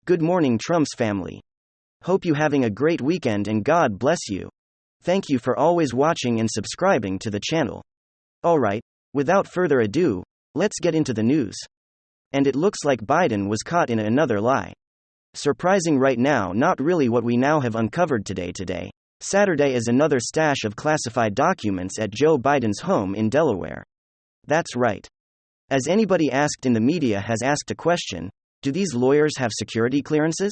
Good morning, Trump's family. Hope you having a great weekend and God bless you. Thank you for always watching and subscribing to the channel. Alright, without further ado, let's get into the news. And it looks like Biden was caught in another lie. Surprising right now, not really what we now have uncovered today. Saturday is another stash of classified documents at Joe Biden's home in Delaware. That's right. As anybody asked in the media has asked a question, do these lawyers have security clearances?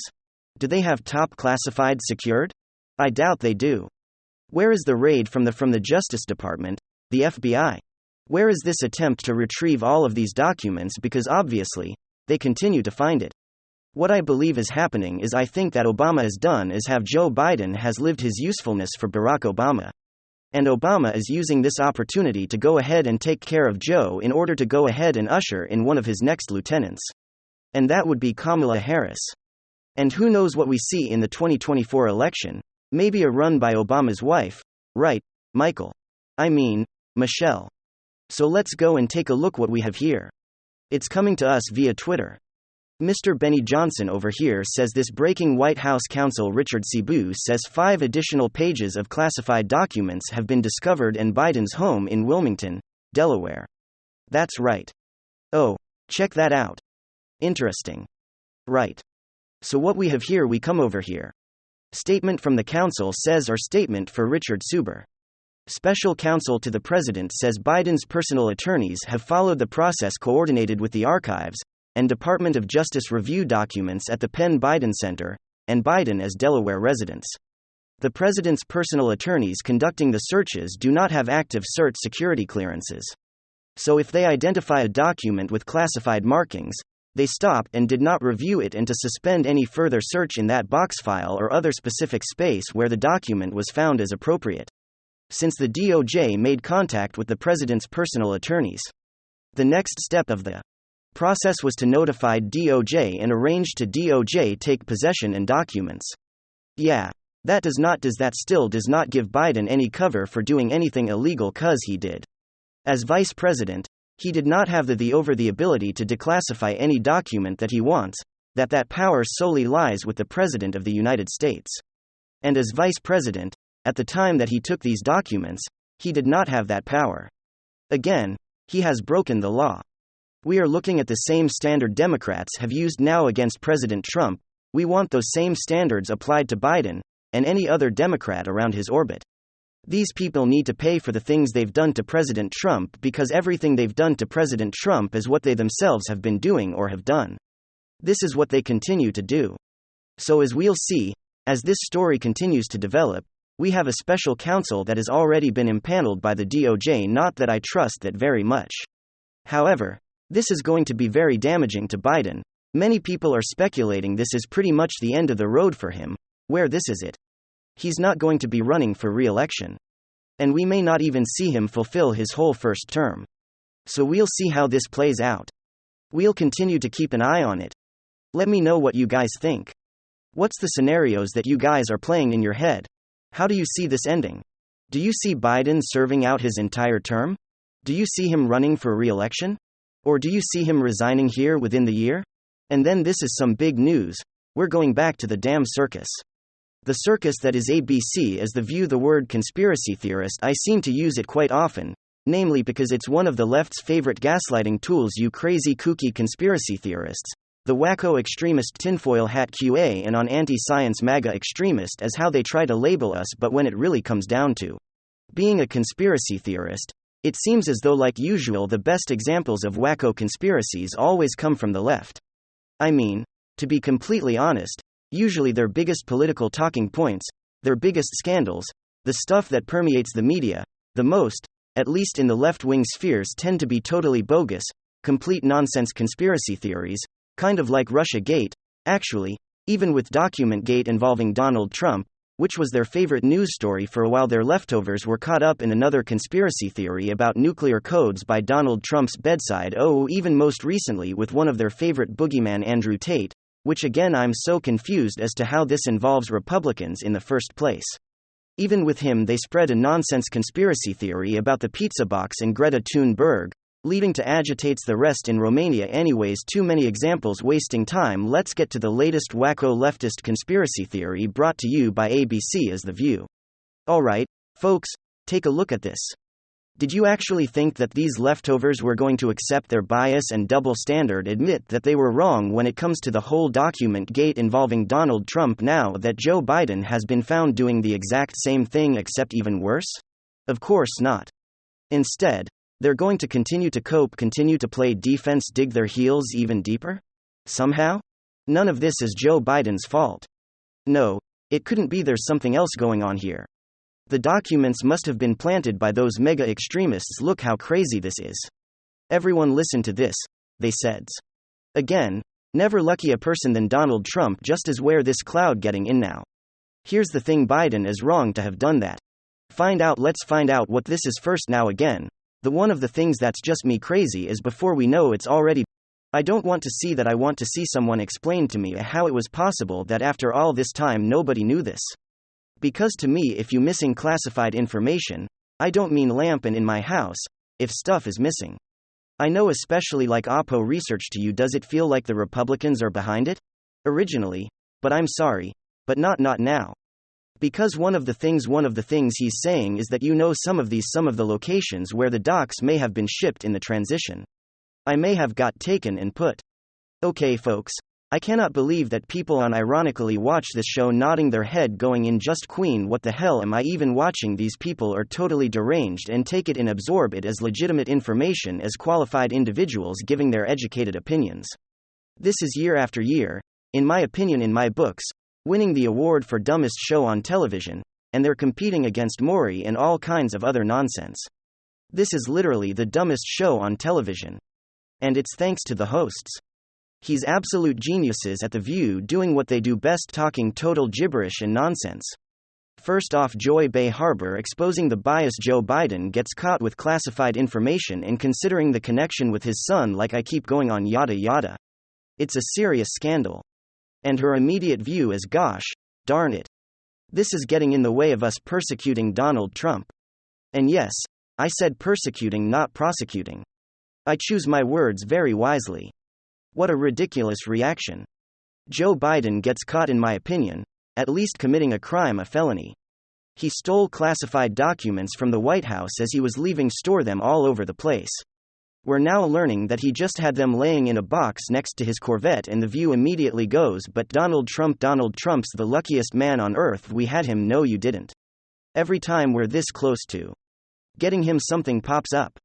Do they have top classified secured? I doubt they do. Where is the raid from the Justice Department, the FBI? Where is this attempt to retrieve all of these documents, because obviously, they continue to find it. What I believe is happening is I think that Obama has done is have Joe Biden has lived his usefulness for Barack Obama. And Obama is using this opportunity to go ahead and take care of Joe in order to go ahead and usher in one of his next lieutenants. And that would be Kamala Harris. And who knows what we see in the 2024 election, maybe a run by Obama's wife, right, Michelle. So let's go and take a look what we have here. It's coming to us via Twitter. Mr. Benny Johnson over here says this breaking White House counsel Richard Cebu says 5 additional pages of classified documents have been discovered in Biden's home in Wilmington, Delaware. That's right. Oh, check that out. Interesting. Right. So what we have here, we come over here. Statement from the counsel says, or statement for Richard Suber. Special counsel to the president says Biden's personal attorneys have followed the process coordinated with the archives and Department of Justice review documents at the Penn Biden Center, and Biden as Delaware residents. The president's personal attorneys conducting the searches do not have active CERT security clearances. So if they identify a document with classified markings, they stop and did not review it, and to suspend any further search in that box file or other specific space where the document was found as appropriate. Since the DOJ made contact with the president's personal attorneys, the next step of the process was to notify DOJ and arrange to DOJ take possession and documents. Yeah, that still does not give Biden any cover for doing anything illegal, cause he did. As vice president, he did not have the ability to declassify any document that he wants, that power solely lies with the President of the United States. And as vice president, at the time that he took these documents, he did not have that power. Again, he has broken the law. We are looking at the same standard Democrats have used now against President Trump. We want those same standards applied to Biden and any other Democrat around his orbit. These people need to pay for the things they've done to President Trump, because everything they've done to President Trump is what they themselves have been doing or have done. This is what they continue to do. So as we'll see, as this story continues to develop, we have a special counsel that has already been impaneled by the DOJ, not that I trust that very much. However, this is going to be very damaging to Biden. Many people are speculating this is pretty much the end of the road for him, where this is it. He's not going to be running for re-election. And we may not even see him fulfill his whole first term. So we'll see how this plays out. We'll continue to keep an eye on it. Let me know what you guys think. What's the scenarios that you guys are playing in your head? How do you see this ending? Do you see Biden serving out his entire term? Do you see him running for re-election? Or do you see him resigning here within the year? And then this is some big news. We're going back to the damn circus. The circus that is ABC. As the view the word conspiracy theorist, I seem to use it quite often, namely because it's one of the left's favorite gaslighting tools. You crazy kooky conspiracy theorists, the wacko extremist tinfoil hat QA, and on anti-science MAGA extremist as how they try to label us. But when it really comes down to being a conspiracy theorist, it seems as though, like usual, the best examples of wacko conspiracies always come from the left. I mean, to be completely honest, usually their biggest political talking points, their biggest scandals, the stuff that permeates the media the most, at least in the left-wing spheres, tend to be totally bogus, complete nonsense conspiracy theories, kind of like Russia Gate, actually, even with Document Gate involving Donald Trump, which was their favorite news story for a while. Their leftovers were caught up in another conspiracy theory about nuclear codes by Donald Trump's bedside. Oh, even most recently with one of their favorite boogeyman, Andrew Tate, which again I'm so confused as to how this involves Republicans in the first place. Even with him they spread a nonsense conspiracy theory about the pizza box and Greta Thunberg, leading to agitates the rest in Romania anyways. Too many examples wasting time. Let's get to the latest wacko leftist conspiracy theory brought to you by ABC as The View. Alright, folks, take a look at this. Did you actually think that these leftovers were going to accept their bias and double standard, admit that they were wrong when it comes to the whole document gate involving Donald Trump now that Joe Biden has been found doing the exact same thing except even worse? Of course not. Instead, they're going to continue to cope, continue to play defense, dig their heels even deeper? Somehow? None of this is Joe Biden's fault. No, it couldn't be. There's something else going on here. The documents must have been planted by those mega extremists. Look how crazy this is. Everyone listen to this, they said. Again, never lucky a person than Donald Trump just is where this cloud getting in now. Here's the thing, Biden is wrong to have done that. Let's find out what this is first. Now again, the one of the things that's just me crazy is before we know it's already. I don't want to see that. I want to see someone explain to me how it was possible that after all this time nobody knew this. Because to me, if you missing classified information, I don't mean lamp and in my house, if stuff is missing. I know, especially like Oppo research. To you, does it feel like the Republicans are behind it? Originally, but I'm sorry, but not now. Because one of the things he's saying is that some of the locations where the docs may have been shipped in the transition. I may have got taken and put. Okay folks, I cannot believe that people unironically watch this show nodding their head going in just Queen, what the hell am I even watching? These people are totally deranged and take it and absorb it as legitimate information, as qualified individuals giving their educated opinions. This is year after year, in my opinion, in my books, winning the award for dumbest show on television, and they're competing against Maury and all kinds of other nonsense. This is literally the dumbest show on television. And it's thanks to the hosts. He's absolute geniuses at The View doing what they do best, talking total gibberish and nonsense. First off, Joy Bay Harbor exposing the bias. Joe Biden gets caught with classified information and considering the connection with his son, like I keep going on, yada yada. It's a serious scandal. And her immediate view is, gosh, darn it. This is getting in the way of us persecuting Donald Trump. And yes, I said persecuting, not prosecuting. I choose my words very wisely. What a ridiculous reaction. Joe Biden gets caught, in my opinion, at least committing a crime, a felony. He stole classified documents from the White House as he was leaving, store them all over the place. We're now learning that he just had them laying in a box next to his Corvette, and The View immediately goes, but Donald Trump's the luckiest man on earth. We had him. No, you didn't. Every time we're this close to getting him, something pops up.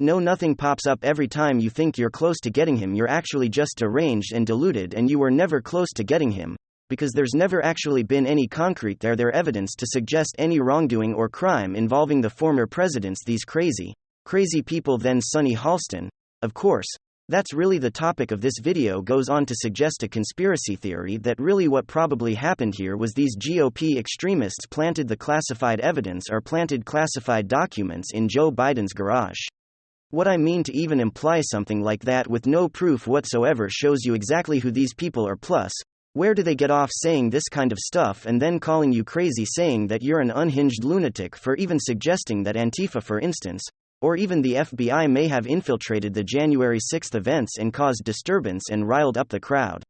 No, nothing pops up. Every time you think you're close to getting him, you're actually just deranged and deluded, and you were never close to getting him, because there's never actually been any concrete there evidence to suggest any wrongdoing or crime involving the former presidents. These crazy people. Then Sunny Halston, of course, that's really the topic of this video, goes on to suggest a conspiracy theory that really what probably happened here was these GOP extremists planted the classified evidence or planted classified documents in Joe Biden's garage. What I mean, to even imply something like that with no proof whatsoever shows you exactly who these people are. Plus, where do they get off saying this kind of stuff and then calling you crazy, saying that you're an unhinged lunatic for even suggesting that Antifa, for instance, or even the FBI may have infiltrated the January 6th events and caused disturbance and riled up the crowd?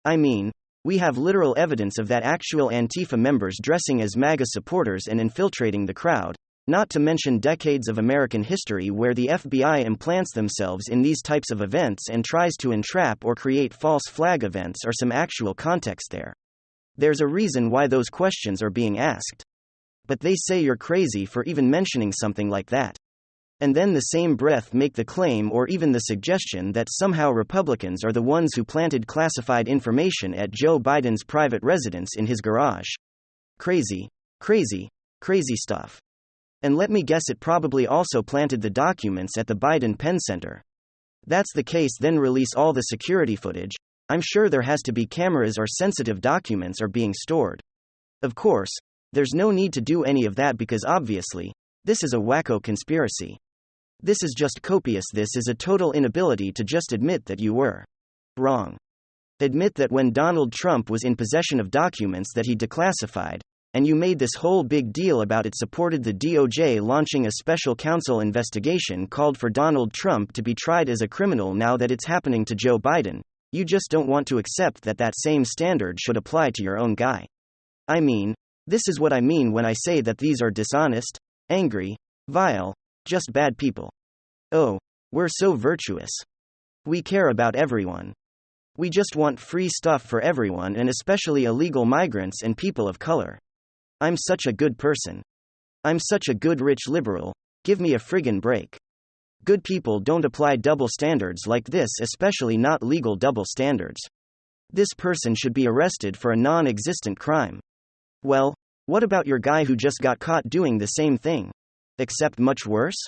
I mean, we have literal evidence of that, actual Antifa members dressing as MAGA supporters and infiltrating the crowd, not to mention decades of American history where the FBI implants themselves in these types of events and tries to entrap or create false flag events, or some actual context there. There's a reason why those questions are being asked. But they say you're crazy for even mentioning something like that. And then the same breath make the claim or even the suggestion that somehow Republicans are the ones who planted classified information at Joe Biden's private residence in his garage. Crazy stuff. And let me guess, it probably also planted the documents at the Biden Penn Center. That's the case, then release all the security footage. I'm sure there has to be cameras or sensitive documents are being stored. Of course, there's no need to do any of that because obviously, this is a wacko conspiracy. This is just copious. This is a total inability to just admit that you were wrong. Admit that when Donald Trump was in possession of documents that he declassified, and you made this whole big deal about it, supported the DOJ launching a special counsel investigation, called for Donald Trump to be tried as a criminal. Now that it's happening to Joe Biden, you just don't want to accept that that same standard should apply to your own guy. I mean, this is what I mean when I say that these are dishonest, angry, vile, just bad people. Oh, we're so virtuous. We care about everyone. We just want free stuff for everyone, and especially illegal migrants and people of color. I'm such a good person. I'm such a good rich liberal. Give me a friggin' break. Good people don't apply double standards like this, especially not legal double standards. This person should be arrested for a non-existent crime. Well, what about your guy who just got caught doing the same thing? Except much worse?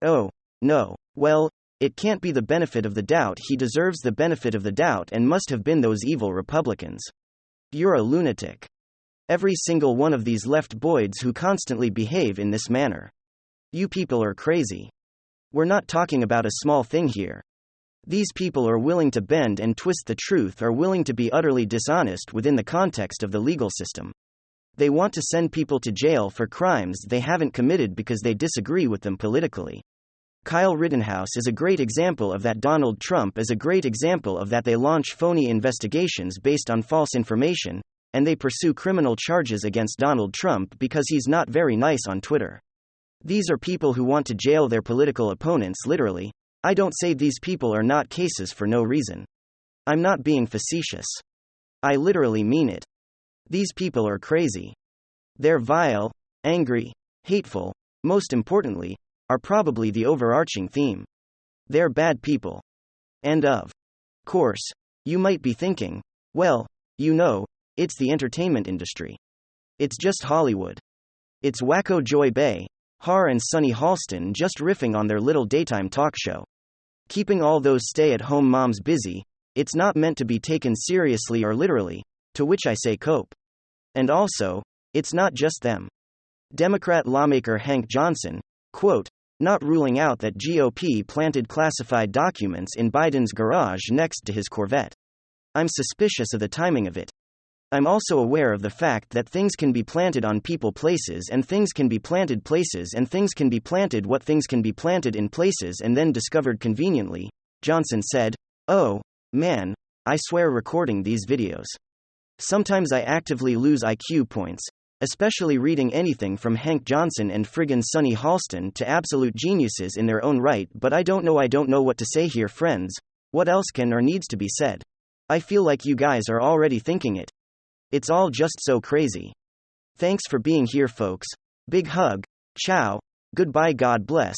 Oh, no. Well, it can't be the benefit of the doubt. He deserves the benefit of the doubt and must have been those evil Republicans. You're a lunatic. Every single one of these left-boids who constantly behave in this manner. You people are crazy. We're not talking about a small thing here. These people are willing to bend and twist the truth, are willing to be utterly dishonest within the context of the legal system. They want to send people to jail for crimes they haven't committed because they disagree with them politically. Kyle Rittenhouse is a great example of that. Donald Trump is a great example of that. They launch phony investigations based on false information, and they pursue criminal charges against Donald Trump because he's not very nice on Twitter. These are people who want to jail their political opponents, literally. I don't say these people are not cases for no reason. I'm not being facetious. I literally mean it. These people are crazy. They're vile, angry, hateful, most importantly, are probably the overarching theme. They're bad people. And of course, you might be thinking, well, you know, it's the entertainment industry. It's just Hollywood. It's wacko Joy Behar and Sunny Halston just riffing on their little daytime talk show. Keeping all those stay-at-home moms busy, it's not meant to be taken seriously or literally, to which I say cope. And also, it's not just them. Democrat lawmaker Hank Johnson, quote, not ruling out that GOP planted classified documents in Biden's garage next to his Corvette. I'm suspicious of the timing of it. I'm also aware of the fact that things can be planted on people places, and things can be planted places, and things can be planted what things can be planted in places and then discovered conveniently, Johnson said. Oh, man, I swear recording these videos. Sometimes I actively lose IQ points, especially reading anything from Hank Johnson and friggin' Sunny Halston to absolute geniuses in their own right, but I don't know what to say here, friends. What else can or needs to be said? I feel like you guys are already thinking it. It's all just so crazy. Thanks for being here, folks. Big hug. Ciao. Goodbye. God bless.